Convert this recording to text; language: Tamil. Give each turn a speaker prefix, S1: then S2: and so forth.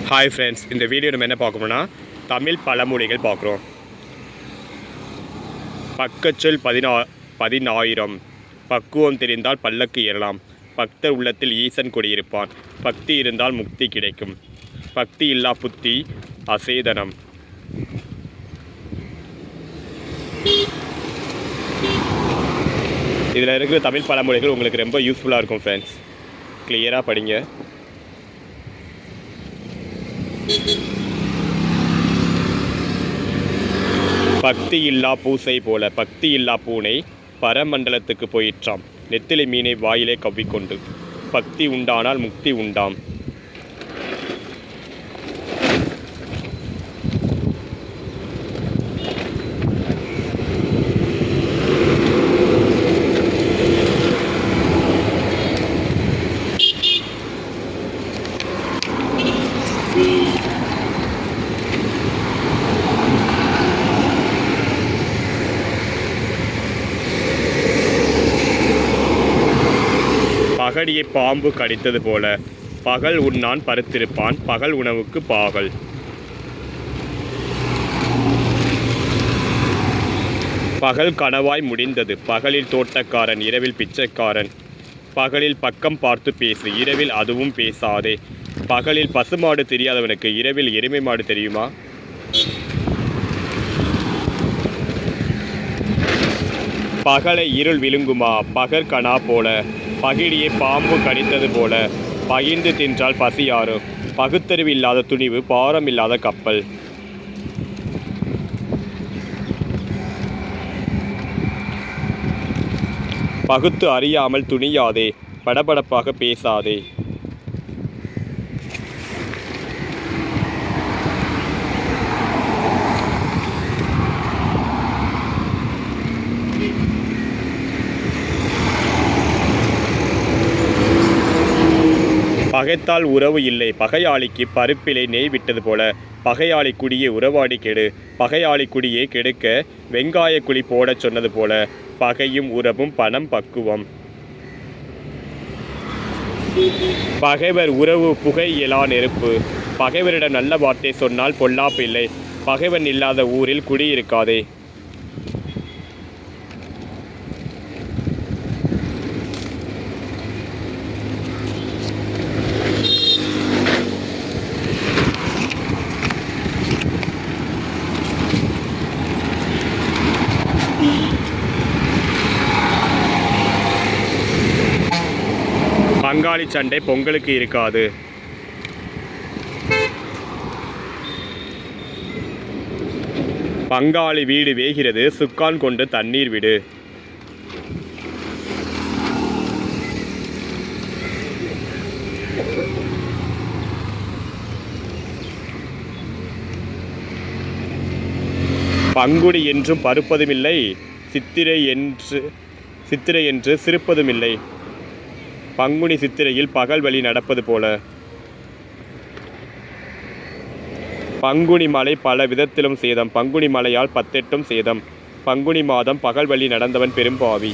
S1: ஹாய் ஃப்ரெண்ட்ஸ், இந்த வீடியோ நம்ம என்ன பார்க்கணும்னா தமிழ் பழமொழிகள் பார்க்குறோம். பக்கச்சொல் 10,000. பக்குவம் தெரிந்தால் பல்லக்கு ஏறலாம். பக்தர் உள்ளத்தில் ஈசன் குடியிருப்பான். பக்தி இருந்தால் முக்தி கிடைக்கும். பக்தி இல்லா புத்தி அசேதனம். இதில் இருக்கிற தமிழ் பழமொழிகள் உங்களுக்கு ரொம்ப யூஸ்ஃபுல்லாக இருக்கும் ஃப்ரெண்ட்ஸ். கிளியராக படிங்க. பக்தி இல்லா பூசை போல பக்தி இல்லா பூனை பரமண்டலத்துக்கு போயிற்றாம். நெத்திலி மீனை வாயிலே கவ்விக்கொண்டு. பக்தி உண்டானால் முக்தி உண்டாம். பகடியை பாம்பு கடித்தது போல பகல் உண்ணான் பருத்திருப்பான். பகல் உணவுக்கு பாகல். பகல் கனவாய் முடிந்தது. பகலில் தோட்டக்காரன், இரவில் பிச்சைக்காரன். பகலில் பக்கம் பார்த்து பேசு, இரவில் அதுவும் பேசாதே. பகலில் பசுமாடு தெரியாதவனுக்கு இரவில் எருமை மாடு தெரியுமா? பகலை இருள் விழுங்குமா? பகற்கனா போல பகிடியை பாம்பு கடித்தது போல பகிர்ந்து தின்றால் பசியாறும். பகுத்தறிவு இல்லாத துணிவு பாரம் இல்லாத கப்பல். பகுத்து அறியாமல் துணியாதே. படபடப்பாக பேசாதே. பகைத்தால் உறவு இல்லை. பகையாளிக்கு பருப்பிலை நெய் விட்டது போல பகையாளி குடியே உறவாடி கெடு. பகையாளி குடியே கெடுக்க வெங்காய குழி போடச் சொன்னது போல பகையும் உறவும் பணம் பக்குவம். பகைவர் உறவு புகை எழா நெருப்பு. பகைவரிடம் நல்ல வார்த்தை சொன்னால் பொல்லாப்பு இல்லை. பகைவன் இல்லாத ஊரில் குடியிருக்காதே. பங்காளி சண்டை பொங்கலுக்கு இருக்காது. பங்காளி வீடு வேகிறது, சுக்கான் கொண்டு தண்ணீர் விடு. பங்குடி என்றும் பருப்பதுமில்லை, சித்திரை என்று சிரிப்பதுமில்லை. பங்குனி சித்திரையில் பகல் வழி நடப்பது போல. பங்குனி மலை பல விதத்திலும் சேதம். பங்குனி மலையால் 10 சேதம். பங்குனி மாதம் பகல் வழி நடந்தவன் பெரும்பாவி.